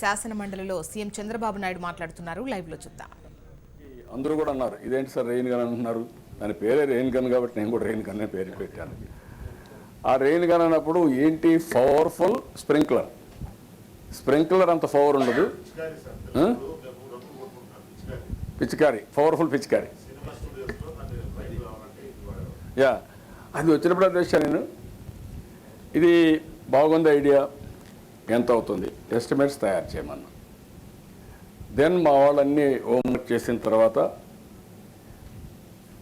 శాసన మండలిలో సీఎం చంద్రబాబు నాయుడు మాట్లాడుతున్నారు. లైవ్ లో చూద్దాం. అందరూ కూడా అన్నారు ఇదేంటి సార్ రెయిన్ గన్ అంటున్నారు. దాని పేరే రెయిన్ గన్ కాబట్టి నేను కూడా రెయిన్ గన్ పేరు పెట్టాను. ఆ రెయిన్ గన్ అన్నప్పుడు ఏంటి పవర్ఫుల్ స్ప్రింక్లర్ అంత పవర్ ఉండదు. పిచికారి పవర్ఫుల్ పిచికారి యా అది వచ్చినప్పుడు అధ్యక్ష నేను ఇది బాగుంది ఐడియా, ఎంత అవుతుంది ఎస్టిమేట్స్ తయారు చేయమన్నా. దెన్ మా వాళ్ళన్నీ హోంవర్క్ చేసిన తర్వాత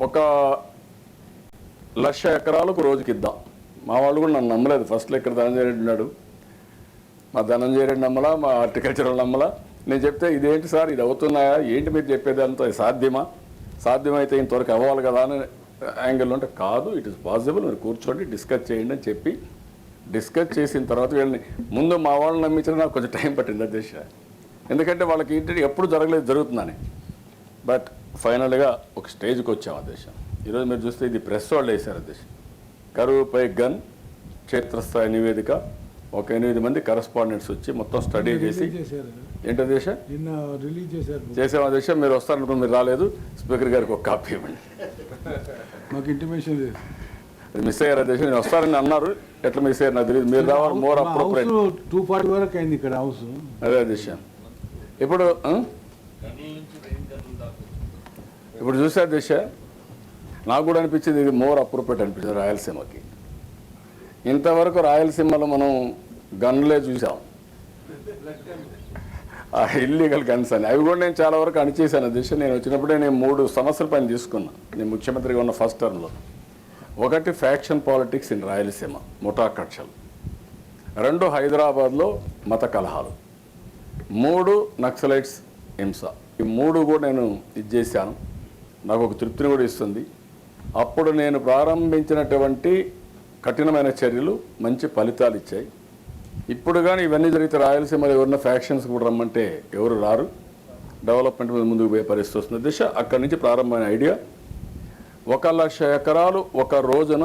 1,00,000 ఎకరాలకు రోజుకి ఇద్దాం. మా వాళ్ళు కూడా నన్ను నమ్మలేదు. ఫస్ట్లో ఇక్కడ ధనంజయ రెడ్డి ఉన్నాడు, మా ధనంజయ రెడ్డి నమ్మలా, మా హార్టికల్చర్ నమ్మలా. నేను చెప్తే ఇదేంటి సార్ ఇది అవుతున్నాయా, ఏంటి మీరు చెప్పేది అంత సాధ్యమైతే ఇంతవరకు అవ్వాలి కదా అని యాంగిల్లో అంటే కాదు, ఇట్ ఇస్ పాసిబుల్, మీరు కూర్చోండి డిస్కస్ చేయండి అని చెప్పి డిస్కస్ చేసిన తర్వాత వీళ్ళని ముందు మా వాళ్ళని నమ్మించిన నాకు కొంచెం టైం పట్టింది అధ్యక్ష. ఎందుకంటే వాళ్ళకి ఏంటంటే ఎప్పుడు జరుగుతుందని. బట్ ఫైనల్గా ఒక స్టేజ్కి వచ్చాం అధ్యక్ష. ఈరోజు మీరు చూస్తే ఇది ప్రెస్ వాళ్ళు వేశారు అధ్యక్ష. కరువుపై గన్ క్షేత్రస్థాయి నివేదిక, ఒక 8 మంది కరస్పాండెంట్స్ వచ్చి మొత్తం స్టడీ చేసి ఏంటి అధ్యక్ష చేసాం అధ్యక్ష. మీరు వస్తారనుకుని మీరు రాలేదు. స్పీకర్ గారికి ఒక కాపీ ఇవ్వండి. మాకు ఇంటిమేషన్ మిస్ అయ్యారు అధ్యక్ష. నేను వస్తారని అన్నారు, ఎట్లా మిస్ అయ్యారు నాకు తెలియదు. మీరు రావాలి మోర్ అప్రోప్రియట్. 240 వరకు అయింది ఇక్కడ హౌస్. అదే అధ్యక్ష. ఇప్పుడు చూసా అధ్యక్ష, నాకు కూడా అనిపించింది ఇది మోర్ అప్రోప్రియట్ అనిపించింది రాయలసీమకి. ఇంతవరకు రాయలసీమలో మనం గన్లే చూసాం, ఆ ఇల్లీగల్ గన్స్ అని. అవి కూడా నేను చాలా వరకు అణిచేశాను అధ్యక్ష. నేను వచ్చినప్పుడే నేను 3 సమస్యల పైన తీసుకున్నా నేను ముఖ్యమంత్రిగా ఉన్న ఫస్ట్ టర్మ్లో. 1 ఫ్యాక్షన్ పాలిటిక్స్ ఇన్ రాయలసీమ, ముఠా కక్షలు. 2 హైదరాబాద్లో మత కలహాలు. 3 నక్సలైట్స్ హింస. ఈ 3 కూడా నేను ఇది చేశాను. నాకు ఒక తృప్తిని కూడా ఇస్తుంది. అప్పుడు నేను ప్రారంభించినటువంటి కఠినమైన చర్యలు మంచి ఫలితాలు ఇచ్చాయి. ఇప్పుడు కానీ ఇవన్నీ జరిగితే రాయలసీమలో ఎవరైనా ఫ్యాక్షన్స్ కూడా రమ్మంటే ఎవరు రారు. డెవలప్మెంట్ మీద ముందుకు పోయే పరిస్థితి వస్తుంది దిశ. అక్కడి నుంచి ప్రారంభమైన ఐడియా 1,00,000 ఎకరాలు ఒక రోజున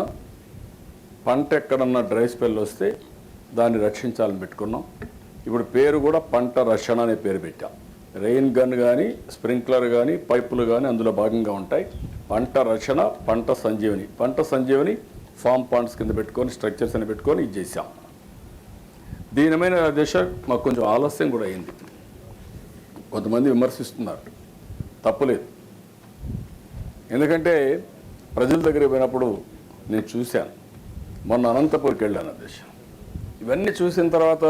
పంట ఎక్కడన్నా డ్రై స్పెల్ వస్తే దాన్ని రక్షించాలని పెట్టుకున్నాం. ఇప్పుడు పేరు కూడా పంట రక్షణ అనే పేరు పెట్టాం. రెయిన్ గన్ కానీ స్ప్రింక్లర్ కానీ పైపులు కానీ అందులో భాగంగా ఉంటాయి. పంట రక్షణ, పంట సంజీవని ఫామ్ పాండ్స్ కింద పెట్టుకొని స్ట్రక్చర్స్ అని పెట్టుకొని ఇది చేశాం. దీనిమైన దిశ మాకు కొంచెం ఆలస్యం కూడా అయింది. కొంతమంది విమర్శిస్తున్నారు, తప్పులేదు. ఎందుకంటే ప్రజల దగ్గరికి పోయినప్పుడు నేను చూశాను. మొన్న అనంతపూర్కి వెళ్ళాను అధ్యక్ష. ఇవన్నీ చూసిన తర్వాత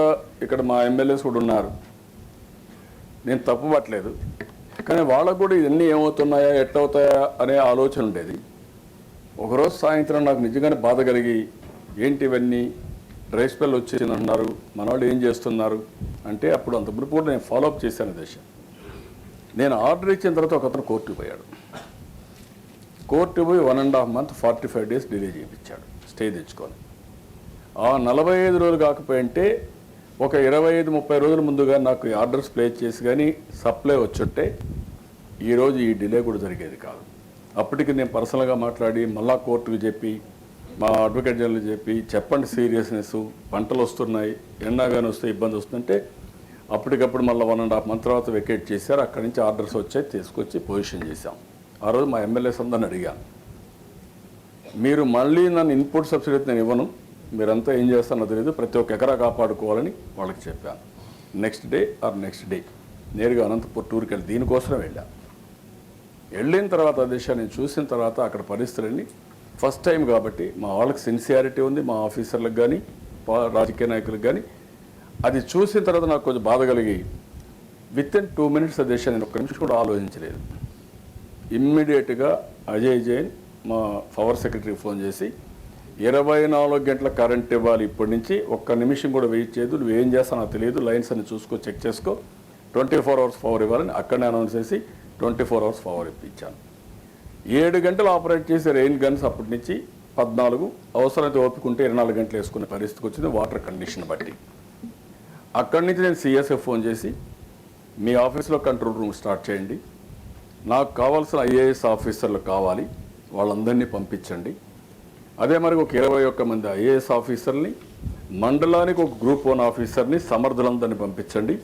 ఇక్కడ మా ఎమ్మెల్యేస్ కూడా ఉన్నారు, నేను తప్పు పట్టలేదు. కానీ వాళ్ళకు కూడా ఇవన్నీ ఏమవుతున్నాయా ఎట్టవుతాయా అనే ఆలోచన ఉండేది. ఒకరోజు సాయంత్రం నాకు నిజంగానే బాధ కలిగి ఏంటి ఇవన్నీ డ్రై స్పెల్ వచ్చేసింది అంటున్నారు, మన వాళ్ళు ఏం చేస్తున్నారు అంటే అప్పుడు అంత మునుపు కూడా నేను ఫాలోఅప్ చేశాను అధ్యక్ష. నేను ఆర్డర్ ఇచ్చిన తర్వాత ఒక అతను కోర్టుకు పోయాడు. కోర్టు పోయి 1.5 month 45 days డిలే చేయించాడు స్టే తెచ్చుకొని. ఆ 45 రోజులు కాకపోయింటే ఒక 25-30 రోజుల ముందుగా నాకు ఆర్డర్స్ ప్లేస్ చేసి కానీ సప్లై వచ్చుంటే ఈరోజు ఈ డిలే కూడా జరిగేది కాదు. అప్పటికి నేను పర్సనల్గా మాట్లాడి మళ్ళా కోర్టుకు చెప్పి మా అడ్వకేట్ జనరల్ చెప్పండి సీరియస్నెస్, పంటలు వస్తున్నాయి, ఎండాగానే వస్తే ఇబ్బంది వస్తుందంటే అప్పటికప్పుడు మళ్ళీ 1.5 month తర్వాత వెకేట్ చేశారు. అక్కడి నుంచి ఆర్డర్స్ వచ్చాయి, తీసుకొచ్చి పొజిషన్ చేశాం. ఆ రోజు మా ఎమ్మెల్యేస్ అందరిని అడిగాను, మీరు మళ్ళీ నన్ను ఇన్పుట్ సబ్సిడీ నేను ఇవ్వను, మీరంతా ఏం చేస్తానో తెలియదు, ప్రతి ఒక్క ఎకరా కాపాడుకోవాలని వాళ్ళకి చెప్పాను. నెక్స్ట్ డే నేరుగా అనంతపూర్ టూర్కి వెళ్ళి దీనికోసమే వెళ్ళిన తర్వాత దేశాన్ని నేను చూసిన తర్వాత అక్కడ పరిస్థితులన్నీ ఫస్ట్ టైం కాబట్టి మా వాళ్ళకి సిన్సియారిటీ ఉంది, మా ఆఫీసర్లకు కానీ రాజకీయ నాయకులకు కానీ. అది చూసిన తర్వాత నాకు కొంచెం బాధ కలిగి వితిన్ 2 minutes దేశాన్ని నేను ఒక్క నిమిషం కూడా ఆలోచించలేదు. ఇమ్మీడియట్గా అజయ్ జైన్ మా పవర్ సెక్రటరీకి ఫోన్ చేసి 24 గంటల కరెంట్ ఇవ్వాలి, ఇప్పటి నుంచి ఒక్క నిమిషం కూడా వెయిట్ చేయదు, నువ్వు ఏం చేస్తావు నాకు తెలియదు, లైన్స్ అన్ని చూసుకో, చెక్ చేసుకో, 24 hours పవర్ ఇవ్వాలని అక్కడనే అనౌన్స్ చేసి 24 hours పవర్ ఇప్పించాను. 7 గంటలు ఆపరేట్ చేసే రెయిన్ గన్స్ అప్పటి నుంచి 14, అవసరమైతే ఓపికంటే 24 గంటలు వేసుకునే పరిస్థితికి వచ్చింది వాటర్ కండిషన్ బట్టి. అక్కడి నుంచి నేను సిఎస్ఎఫ్ ఫోన్ చేసి మీ ఆఫీస్లో కంట్రోల్ రూమ్ స్టార్ట్ చేయండి, నాకు కావాల్సిన ఐఏఎస్ ఆఫీసర్లు కావాలి, వాళ్ళందరినీ పంపించండి. అదే మరి ఒక 21 మంది ఐఏఎస్ ఆఫీసర్ని, మండలానికి ఒక గ్రూప్ 1 ఆఫీసర్ని, సమర్థులందరినీ పంపించండి.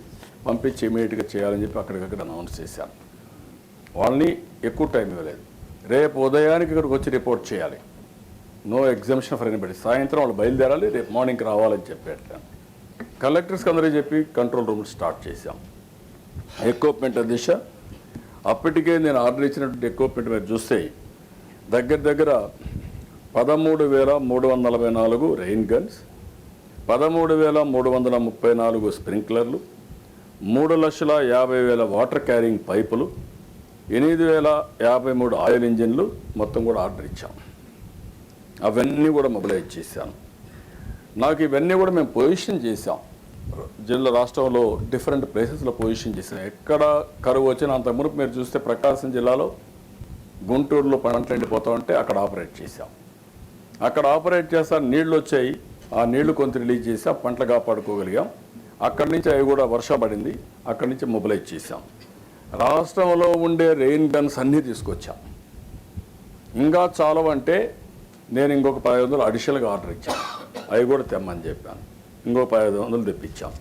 పంపించి ఇమీడియట్గా చేయాలని చెప్పి అక్కడికక్కడ అనౌన్స్ చేశాను. వాళ్ళని ఎక్కువ టైం ఇవ్వలేదు. రేపు ఉదయానికి ఇక్కడికి వచ్చి రిపోర్ట్ చేయాలి. No exemption for anybody. సాయంత్రం వాళ్ళు బయలుదేరాలి, రేపు మార్నింగ్కి రావాలని చెప్పాను. కలెక్టర్స్కి అందరికీ చెప్పి కంట్రోల్ రూమ్ స్టార్ట్ చేశాం. ఎక్విప్మెంట్ దిశ అప్పటికే నేను ఆర్డర్ ఇచ్చినటువంటి ఎక్విప్మెంట్ మీరు చూస్తే దగ్గర 13,344 రెయిన్ గన్స్, 13,334 స్ప్రింక్లర్లు, 3,50,000 వాటర్ క్యారింగ్ పైపులు, 8,053 ఆయిల్ ఇంజిన్లు మొత్తం కూడా ఆర్డర్ ఇచ్చాం. అవన్నీ కూడా మొబిలైజ్ చేశాను. నాకు ఇవన్నీ కూడా మేము పొజిషన్ చేశాం. జిల్లా రాష్ట్రంలో డిఫరెంట్ ప్లేసెస్లో పొజిషన్ చేశాం. ఎక్కడ కరువు వచ్చినా అంత మునుపు మీరు చూస్తే ప్రకాశం జిల్లాలో గుంటూరులో పంటలు ఎండిపోతూ ఉంటే అక్కడ ఆపరేట్ చేశాం. అక్కడ ఆపరేట్ చేస్తా నీళ్లు వచ్చాయి, ఆ నీళ్లు కొంత రిలీజ్ చేసి ఆ పంటలు కాపాడుకోగలిగాం. అక్కడి నుంచి అవి కూడా వర్షం పడింది, అక్కడి నుంచి మొబిలైజ్ చేశాం. రాష్ట్రంలో ఉండే రెయిన్ గన్స్ అన్నీ తీసుకొచ్చాం. ఇంకా చాలవంటే నేను ఇంకొక 500 అడిషనల్గా ఆర్డర్ ఇచ్చాను. అవి కూడా తెమ్మని చెప్పాను. ఇంకో 500 తెప్పించాం.